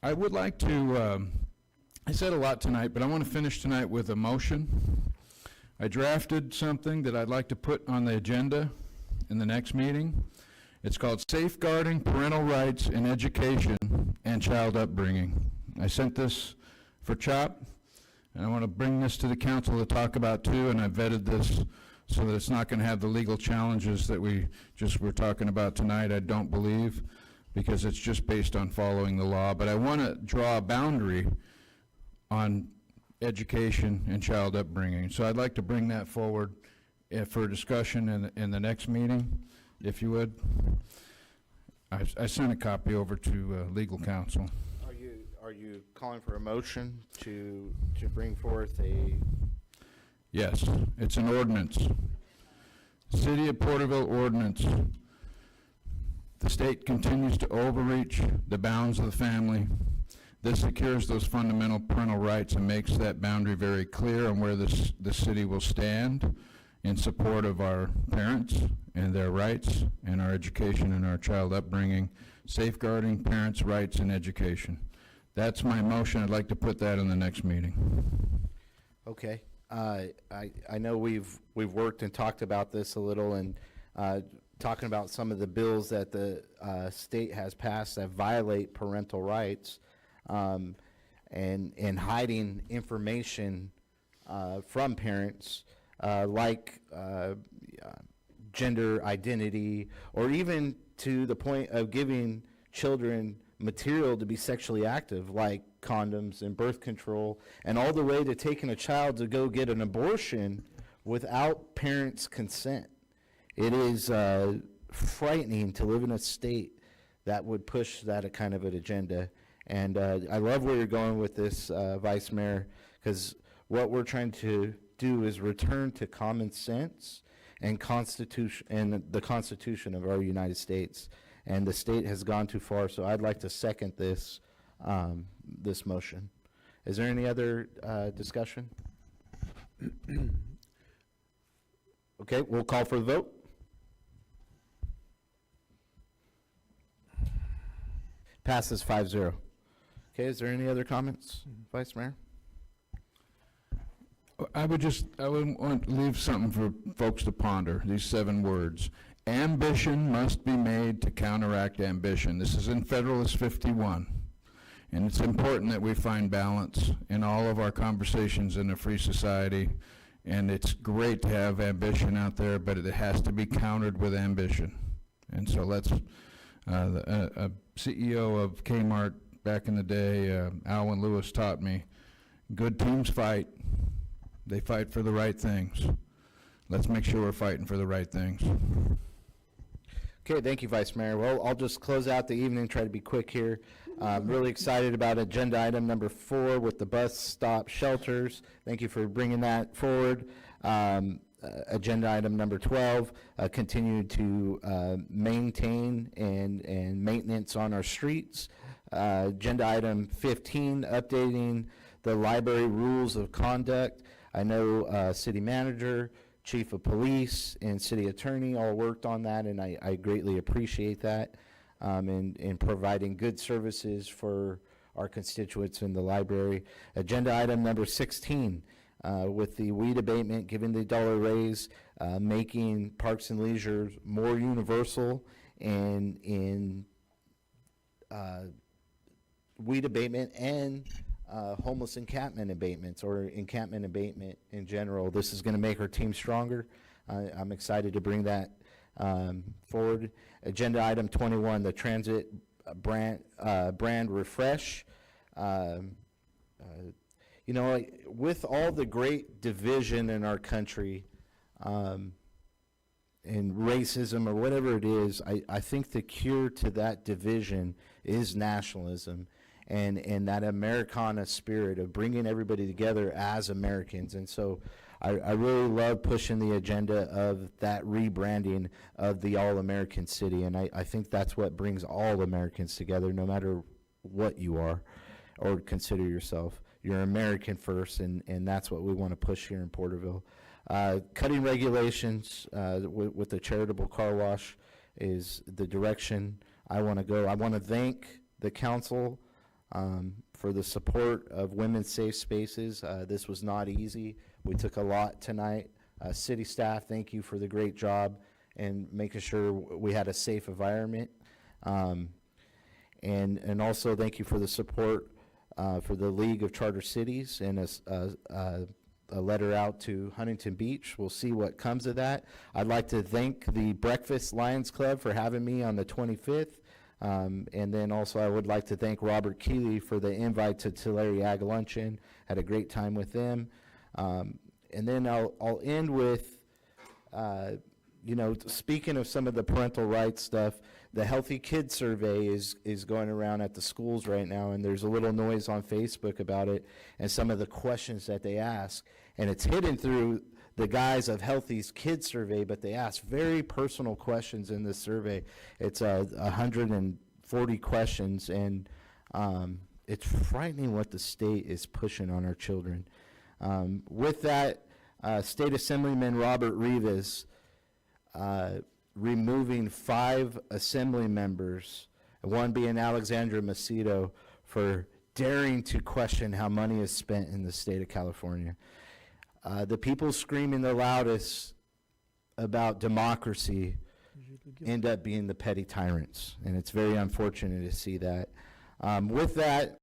I would like to, I said a lot tonight, but I want to finish tonight with a motion. I drafted something that I'd like to put on the agenda in the next meeting. It's called Safeguarding Parental Rights in Education and Child Upbringing. I sent this for CHOP, and I want to bring this to the council to talk about too, and I vetted this so that it's not going to have the legal challenges that we just were talking about tonight, I don't believe, because it's just based on following the law. But I want to draw a boundary on education and child upbringing. So I'd like to bring that forward for discussion in the next meeting, if you would. I sent a copy over to legal counsel. Are you calling for a motion to bring forth a? Yes, it's an ordinance. City of Porterville ordinance. The state continues to overreach the bounds of the family. This secures those fundamental parental rights and makes that boundary very clear on where the city will stand in support of our parents and their rights and our education and our child upbringing, safeguarding parents' rights in education. That's my motion. I'd like to put that in the next meeting. Okay. I know we've worked and talked about this a little, and talking about some of the bills that the state has passed that violate parental rights, and hiding information from parents, like gender identity, or even to the point of giving children material to be sexually active, like condoms and birth control, and all the way to taking a child to go get an abortion without parents' consent. It is frightening to live in a state that would push that kind of an agenda. And I love where you're going with this, Vice Mayor, because what we're trying to do is return to common sense and the Constitution of our United States. And the state has gone too far, so I'd like to second this this motion. Is there any other discussion? Okay, we'll call for the vote. Passes 5-0. Okay, is there any other comments, Vice Mayor? I would want to leave something for folks to ponder, these 7 words. Ambition must be made to counteract ambition. This is in Federalist 51. And it's important that we find balance in all of our conversations in a free society. And it's great to have ambition out there, but it has to be countered with ambition. And so let's, a CEO of Kmart back in the day, Alwyn Lewis, taught me, good teams fight. They fight for the right things. Let's make sure we're fighting for the right things. Okay, thank you, Vice Mayor. Well, I'll just close out the evening, try to be quick here. I'm really excited about agenda item number 4 with the bus stop shelters. Thank you for bringing that forward. Agenda item number 12, continue to maintain and maintenance on our streets. Agenda item 15, updating the library rules of conduct. I know city manager, chief of police, and city attorney all worked on that, and I greatly appreciate that, in providing good services for our constituents in the library. Agenda item number 16, with the weed abatement, giving the dollar raise, making parks and leisure more universal, and in weed abatement and homeless encampment abatements, or encampment abatement in general. This is going to make our team stronger. I'm excited to bring that forward. Agenda item 21, the transit brand refresh. You know, with all the great division in our country, and racism or whatever it is, I think the cure to that division is nationalism. And that Americana spirit of bringing everybody together as Americans. And so I really love pushing the agenda of that rebranding of the all-American city. And I think that's what brings all Americans together, no matter what you are or consider yourself. You're American first, and that's what we want to push here in Porterville. Cutting regulations with the charitable car wash is the direction I want to go. I want to thank the council for the support of women's safe spaces. This was not easy. We took a lot tonight. City staff, thank you for the great job and making sure we had a safe environment. And also thank you for the support for the League of Charter Cities and a letter out to Huntington Beach. We'll see what comes of that. I'd like to thank the Breakfast Lions Club for having me on the 25th. And then also I would like to thank Robert Keeley for the invite to Tulare Ag Luncheon. Had a great time with them. And then I'll end with, speaking of some of the parental rights stuff, the Healthy Kids Survey is going around at the schools right now, and there's a little noise on Facebook about it and some of the questions that they ask. And it's hidden through the guise of Healthy's Kids Survey, but they ask very personal questions in this survey. It's 140 questions, and it's frightening what the state is pushing on our children. With that, State Assemblyman Robert Rivas removing 5 assembly members, one being Alexandra Macedo, for daring to question how money is spent in the state of California. The people screaming the loudest about democracy end up being the petty tyrants, and it's very unfortunate to see that. With that,